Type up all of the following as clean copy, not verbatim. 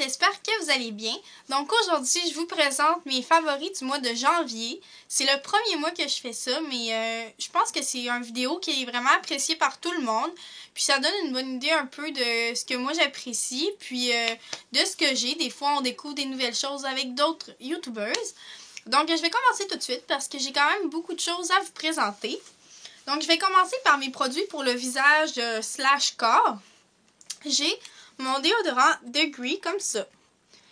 j'espère que vous allez bien. Donc aujourd'hui, je vous présente mes favoris du mois de janvier. C'est le premier mois que je fais ça, mais je pense que c'est une vidéo qui est vraiment appréciée par tout le monde. Puis ça donne une bonne idée un peu de ce que moi j'apprécie, puis de ce que j'ai. Des fois, on découvre des nouvelles choses avec d'autres YouTubers. Donc je vais commencer tout de suite parce que j'ai quand même beaucoup de choses à vous présenter. Donc je vais commencer par mes produits pour le visage slash corps. J'ai mon déodorant Degree comme ça.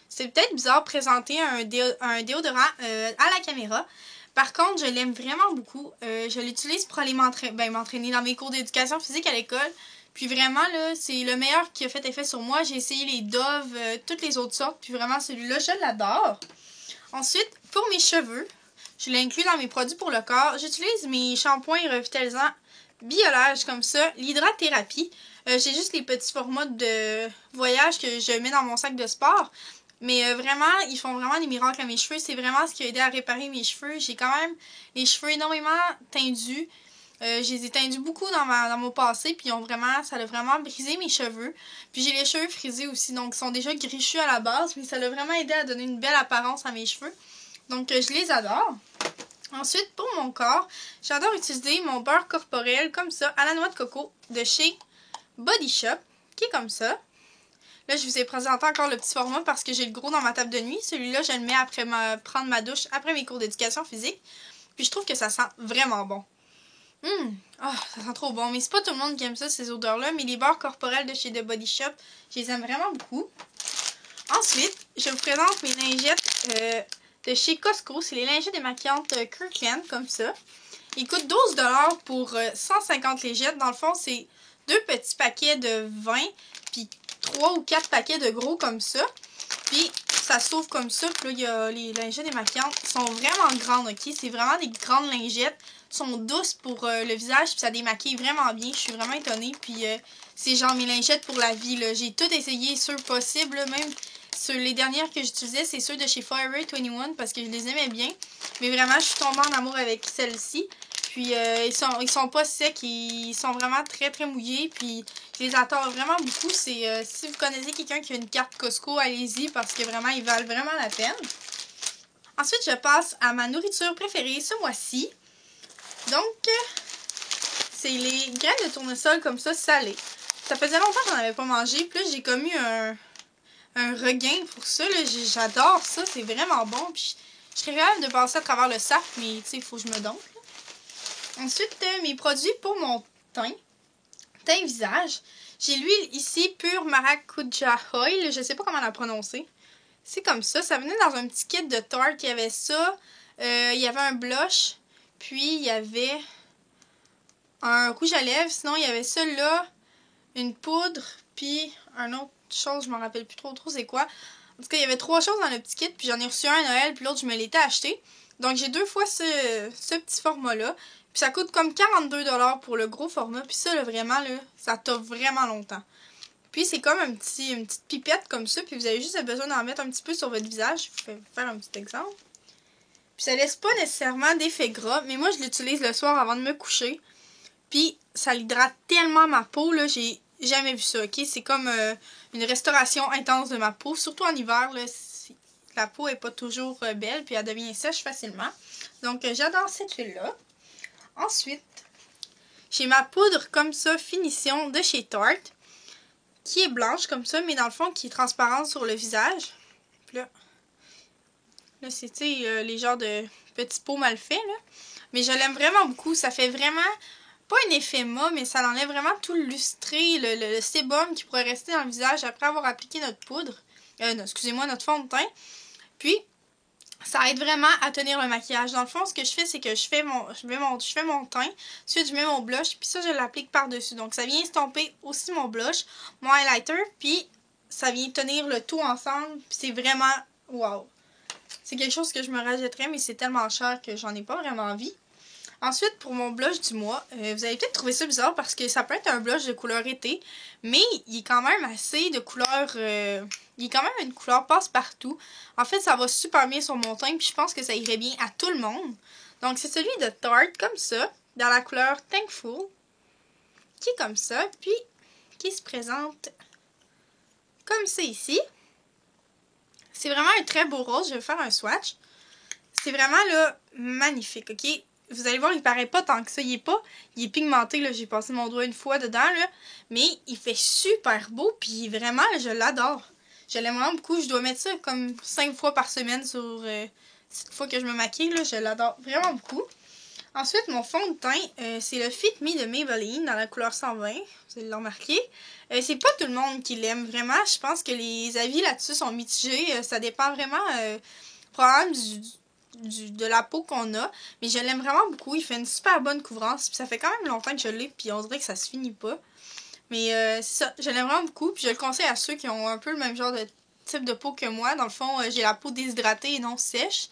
C'est peut-être bizarre de présenter un déodorant à la caméra. Par contre, je l'aime vraiment beaucoup. Je l'utilise pour aller m'entraîner dans mes cours d'éducation physique à l'école. Puis vraiment, là, c'est le meilleur qui a fait effet sur moi. J'ai essayé les Dove, toutes les autres sortes. Puis vraiment, celui-là, je l'adore. Ensuite, pour mes cheveux, je l'ai inclus dans mes produits pour le corps. J'utilise mes shampoings revitalisants Biolage comme ça, l'hydrathérapie. J'ai juste les petits formats de voyage que je mets dans mon sac de sport. Mais vraiment, ils font vraiment des miracles à mes cheveux. C'est vraiment ce qui a aidé à réparer mes cheveux. J'ai quand même les cheveux énormément tendus. Je les ai tendus beaucoup dans mon passé. Puis ça a vraiment brisé mes cheveux. Puis j'ai les cheveux frisés aussi. Donc ils sont déjà grichus à la base. Mais ça a vraiment aidé à donner une belle apparence à mes cheveux. Donc je les adore. Ensuite, pour mon corps, j'adore utiliser mon beurre corporel comme ça, à la noix de coco, de chez Body Shop, qui est comme ça. Là, je vous ai présenté encore le petit format parce que j'ai le gros dans ma table de nuit. Celui-là, je le mets après prendre ma douche, après mes cours d'éducation physique. Puis je trouve que ça sent vraiment bon. Ça sent trop bon. Mais c'est pas tout le monde qui aime ça, ces odeurs-là. Mais les beurres corporels de chez The Body Shop, je les aime vraiment beaucoup. Ensuite, je vous présente mes lingettes de chez Costco. C'est les lingettes démaquillantes Kirkland, comme ça. Ils coûtent 12 $ pour 150 lingettes. Dans le fond, c'est 2 petits paquets de 20, puis 3 ou 4 paquets de gros comme ça. Puis, ça s'ouvre comme ça. Puis là, il y a les lingettes démaquillantes. Ils sont vraiment grandes, ok? C'est vraiment des grandes lingettes. Elles sont douces pour le visage, puis ça démaquille vraiment bien. Je suis vraiment étonnée. Puis, c'est genre mes lingettes pour la vie, là. J'ai tout essayé, ceux possibles, là, même... Les dernières que j'utilisais, c'est ceux de chez Forever 21 parce que je les aimais bien. Mais vraiment, je suis tombée en amour avec celles-ci. Puis, ils sont pas secs. Ils sont vraiment très, très mouillés. Puis, je les adore vraiment beaucoup. Si vous connaissez quelqu'un qui a une carte Costco, allez-y parce que vraiment, ils valent vraiment la peine. Ensuite, je passe à ma nourriture préférée ce mois-ci. Donc, c'est les graines de tournesol comme ça, salées. Ça faisait longtemps que j'en avais pas mangé. Puis là, j'ai comme eu un regain pour ça. J'adore ça. C'est vraiment bon. Puis je serais capable de passer à travers le sac, mais tu sais, il faut que je me dompte. Ensuite, mes produits pour mon teint visage. J'ai l'huile ici, Pure Maracuja Oil. Je sais pas comment la prononcer. C'est comme ça. Ça venait dans un petit kit de Tarte. Il y avait ça. Il y avait un blush. Puis, il y avait un rouge à lèvres. Sinon, il y avait ça là. Une poudre. Puis, un autre chose, je m'en rappelle plus trop c'est quoi. En tout cas, il y avait 3 choses dans le petit kit, puis j'en ai reçu un à Noël, puis l'autre, je me l'étais acheté. Donc, j'ai 2 fois ce petit format-là. Puis ça coûte comme 42 $ pour le gros format. Puis ça, là, vraiment, là, ça t'offre vraiment longtemps. Puis c'est comme une petite pipette comme ça, puis vous avez juste besoin d'en mettre un petit peu sur votre visage. Je vais faire un petit exemple. Puis ça laisse pas nécessairement d'effet gras, mais moi, je l'utilise le soir avant de me coucher. Puis ça hydrate tellement ma peau, là, j'ai jamais vu ça, ok? C'est comme une restauration intense de ma peau, surtout en hiver, là, la peau est pas toujours belle, puis elle devient sèche facilement. Donc, j'adore cette huile-là. Ensuite, j'ai ma poudre comme ça, finition de chez Tarte, qui est blanche comme ça, mais dans le fond, qui est transparente sur le visage. Puis là c'est, tu sais, les genres de petits pots mal faits, là. Mais je l'aime vraiment beaucoup, ça fait vraiment... pas un effet mat, mais ça enlève vraiment tout le lustré, le sébum qui pourrait rester dans le visage après avoir appliqué notre poudre. Non, excusez-moi, notre fond de teint. Puis, ça aide vraiment à tenir le maquillage. Dans le fond, ce que je fais, c'est que je fais mon teint. Ensuite, je mets mon blush, puis ça, je l'applique par-dessus. Donc, ça vient estomper aussi mon blush, mon highlighter, puis ça vient tenir le tout ensemble. Puis c'est vraiment wow. C'est quelque chose que je me rachèterais, mais c'est tellement cher que j'en ai pas vraiment envie. Ensuite, pour mon blush du mois, vous allez peut-être trouver ça bizarre parce que ça peut être un blush de couleur été, mais il est quand même assez de couleur... il est quand même une couleur passe-partout. En fait, ça va super bien sur mon teint, puis je pense que ça irait bien à tout le monde. Donc, c'est celui de Tarte, comme ça, dans la couleur Thankful, qui est comme ça, puis qui se présente comme ça ici. C'est vraiment un très beau rose. Je vais faire un swatch. C'est vraiment là magnifique, ok? Vous allez voir, il paraît pas tant que ça. Il est pigmenté, là. J'ai passé mon doigt une fois dedans, là. Mais il fait super beau, puis vraiment, je l'adore. Je l'aime vraiment beaucoup. Je dois mettre ça comme 5 fois par semaine sur cette fois que je me maquille, là. Je l'adore vraiment beaucoup. Ensuite, mon fond de teint, c'est le Fit Me de Maybelline dans la couleur 120. Vous allez le remarquer. C'est pas tout le monde qui l'aime, vraiment. Je pense que les avis là-dessus sont mitigés. Ça dépend vraiment probablement de la peau qu'on a. Mais je l'aime vraiment beaucoup. Il fait une super bonne couvrance. Puis ça fait quand même longtemps que je l'ai. Puis on dirait que ça se finit pas. Mais c'est ça. Je l'aime vraiment beaucoup. Puis je le conseille à ceux qui ont un peu le même genre de type de peau que moi. Dans le fond, j'ai la peau déshydratée et non sèche.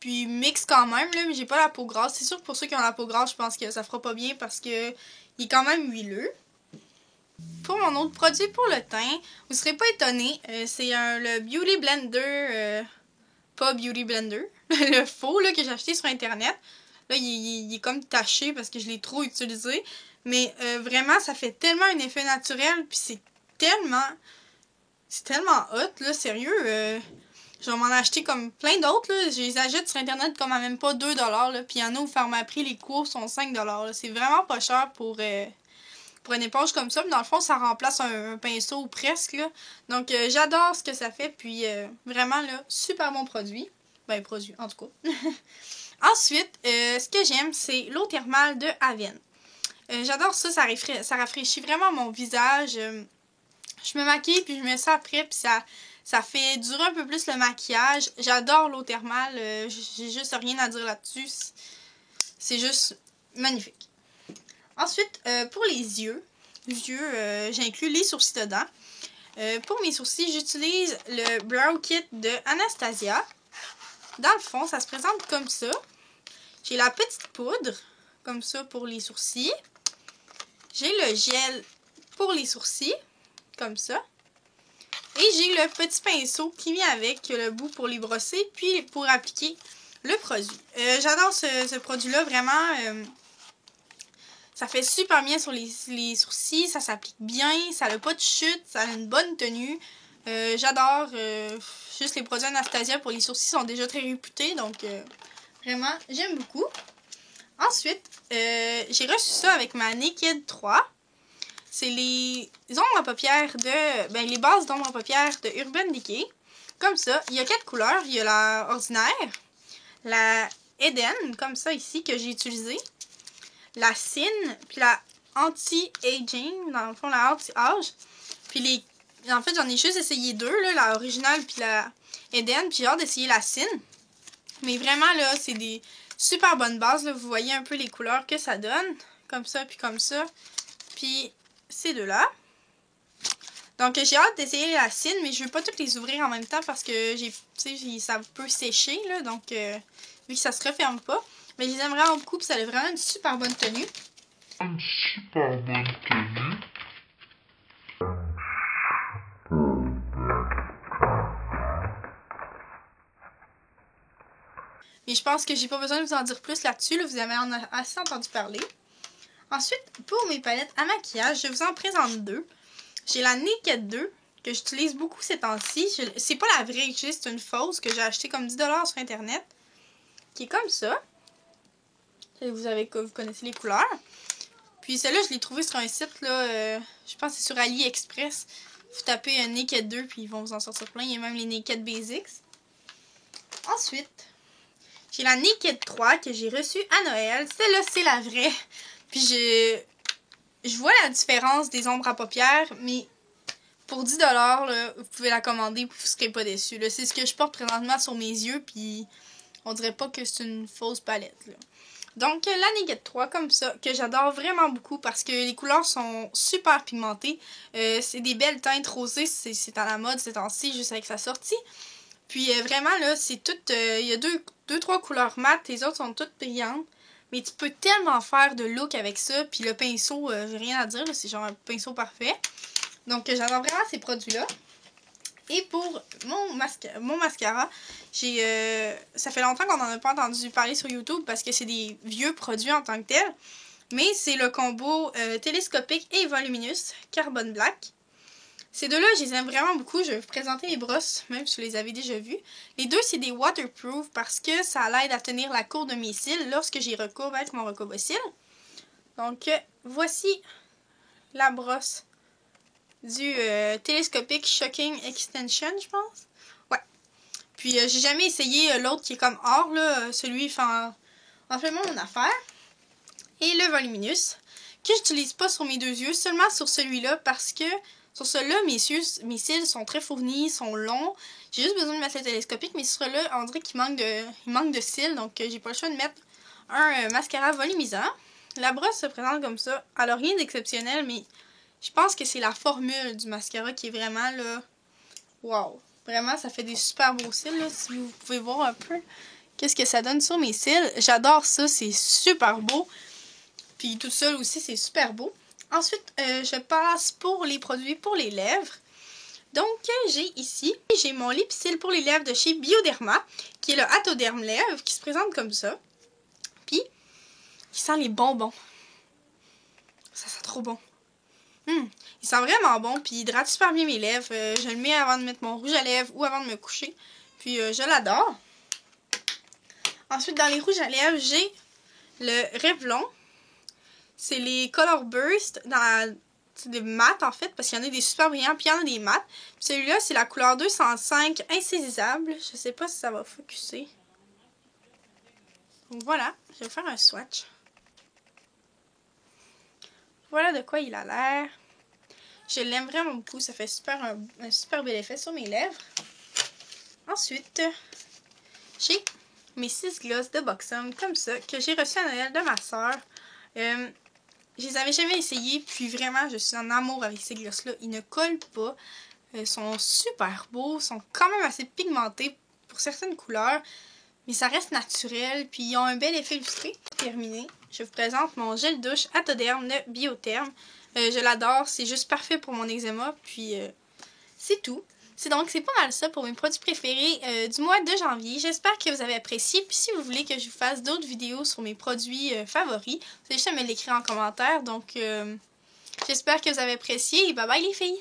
Puis mix quand même, là, mais j'ai pas la peau grasse. C'est sûr que pour ceux qui ont la peau grasse, je pense que ça fera pas bien parce que il est quand même huileux. Pour mon autre produit pour le teint, vous serez pas étonnés, c'est le Beauty Blender, pas Beauty Blender, le faux là, que j'ai acheté sur internet. Là, il est comme taché parce que je l'ai trop utilisé. Mais vraiment, ça fait tellement un effet naturel, puis c'est tellement hot, là, sérieux. Je vais m'en acheter comme plein d'autres, là. Je les achète sur internet comme à même pas 2$, là. Puis il y en a où Pharmaprix, les cours sont 5$, là. C'est vraiment pas cher pour une éponge comme ça. Mais dans le fond, ça remplace un pinceau ou presque, là. Donc, j'adore ce que ça fait. Puis, vraiment, là, super bon produit. Ben, produit, en tout cas. Ensuite, ce que j'aime, c'est l'eau thermale de Avène. J'adore ça. Ça rafraîchit vraiment mon visage. Je me maquille, puis je mets ça après, puis ça fait durer un peu plus le maquillage. J'adore l'eau thermale. J'ai juste rien à dire là-dessus. C'est juste magnifique. Ensuite, pour les yeux, j'inclus les sourcils dedans. Pour mes sourcils, j'utilise le Brow Kit de Anastasia. Dans le fond, ça se présente comme ça. J'ai la petite poudre, comme ça, pour les sourcils. J'ai le gel pour les sourcils, comme ça. Et j'ai le petit pinceau qui vient avec le bout pour les brosser, puis pour appliquer le produit. J'adore ce produit-là, vraiment. Ça fait super bien sur les sourcils, ça s'applique bien, ça n'a pas de chute, ça a une bonne tenue. J'adore. Juste les produits Anastasia pour les sourcils sont déjà très réputés, donc vraiment, j'aime beaucoup. Ensuite, j'ai reçu ça avec ma Naked 3. C'est les ombres à paupières les bases d'ombres à paupières de Urban Decay. Comme ça, il y a 4 couleurs. Il y a la ordinaire, la Eden, comme ça ici, que j'ai utilisée, la Sin, puis la Anti-Aging, dans le fond, la Anti-Âge. Puis en fait, j'en ai juste essayé 2, là, la originale puis la Eden, puis j'ai hâte d'essayer la Sin. Mais vraiment, là, c'est des super bonnes bases, là. Vous voyez un peu les couleurs que ça donne, comme ça, puis comme ça. Puis ces deux-là. Donc, j'ai hâte d'essayer la Sin, mais je veux pas toutes les ouvrir en même temps parce que ça peut sécher, là. Donc, vu que ça se referme pas. Mais je les aime vraiment beaucoup, puis ça a vraiment une super bonne tenue. Une super bonne tenue. Mais je pense que j'ai pas besoin de vous en dire plus là-dessus, là. Vous avez assez entendu parler. Ensuite, pour mes palettes à maquillage, je vous en présente 2. J'ai la Naked 2, que j'utilise beaucoup ces temps-ci. C'est pas la vraie que j'ai, c'est une fausse que j'ai achetée comme 10$ sur internet. Qui est comme ça. Vous connaissez les couleurs. Puis celle-là, je l'ai trouvée sur un site, là, je pense que c'est sur AliExpress. Vous tapez Naked 2, puis ils vont vous en sortir plein. Il y a même les Naked Basics. Ensuite, j'ai la Naked 3 que j'ai reçue à Noël. Celle-là, c'est la vraie. Puis je vois la différence des ombres à paupières, mais pour 10$, là, vous pouvez la commander et vous ne serez pas déçus. C'est ce que je porte présentement sur mes yeux, puis on dirait pas que c'est une fausse palette, là. Donc, la Naked 3, comme ça, que j'adore vraiment beaucoup parce que les couleurs sont super pigmentées. C'est des belles teintes rosées, c'est à la mode ces temps-ci, juste avec sa sortie. Puis, vraiment, là, c'est tout... Il y a deux, trois couleurs mates, les autres sont toutes brillantes. Mais tu peux tellement faire de look avec ça. Puis le pinceau, j'ai rien à dire, c'est genre un pinceau parfait. Donc, j'adore vraiment ces produits-là. Et pour mon mascara, ça fait longtemps qu'on n'en a pas entendu parler sur YouTube parce que c'est des vieux produits en tant que tels. Mais c'est le combo télescopique et voluminous Carbon Black. Ces deux-là, je les aime vraiment beaucoup. Je vais vous présenter les brosses, même si vous les avez déjà vues. Les deux, c'est des waterproof parce que ça l'aide à tenir la courbe de mes cils lorsque j'y recourbe avec mon recourbe à cils. Donc, voici la brosse du Telescopic Shocking Extension, je pense. Ouais. Puis, j'ai jamais essayé l'autre qui est comme or, là. Celui fait amplement mon affaire. Et le voluminous, que j'utilise pas sur mes deux yeux, seulement sur celui-là parce que sur celui-là, mes cils sont très fournis, sont longs. J'ai juste besoin de mettre le télescopique, mais sur celui-là, on dirait qu'il manque de cils, donc j'ai pas le choix de mettre un mascara volumisant. La brosse se présente comme ça. Elle a rien d'exceptionnel, mais je pense que c'est la formule du mascara qui est vraiment là. Wow! Vraiment, ça fait des super beaux cils, là, si vous pouvez voir un peu qu'est-ce que ça donne sur mes cils. J'adore ça, c'est super beau. Puis tout seul aussi, c'est super beau. Ensuite, je passe pour les produits pour les lèvres. Donc, j'ai mon Lipsil pour les lèvres de chez Bioderma, qui est le Atoderm Lèvres, qui se présente comme ça. Puis, il sent les bonbons. Ça sent trop bon. Il sent vraiment bon, puis il hydrate super bien mes lèvres. Je le mets avant de mettre mon rouge à lèvres ou avant de me coucher. Puis, je l'adore. Ensuite, dans les rouges à lèvres, j'ai le Revlon. C'est les Color Burst c'est des mat en fait, parce qu'il y en a des super brillants, puis il y en a des mat. Celui-là, c'est la couleur 205 insaisissable. Je sais pas si ça va focuser. Donc voilà, je vais faire un swatch. Voilà de quoi il a l'air. Je l'aime vraiment beaucoup, ça fait un super bel effet sur mes lèvres. Ensuite, j'ai mes 6 glosses de Buxom, comme ça, que j'ai reçu à Noël de ma soeur. Je les avais jamais essayés, puis vraiment, je suis en amour avec ces glosses-là. Ils ne collent pas, sont super beaux, sont quand même assez pigmentés pour certaines couleurs, mais ça reste naturel, puis ils ont un bel effet lustré. Pour terminer, je vous présente mon gel douche Atoderm de Biotherm. Je l'adore, c'est juste parfait pour mon eczéma, puis c'est tout. C'est pas mal ça pour mes produits préférés du mois de janvier. J'espère que vous avez apprécié. Puis si vous voulez que je vous fasse d'autres vidéos sur mes produits favoris, vous allez juste à me l'écrire en commentaire. Donc j'espère que vous avez apprécié et bye bye les filles!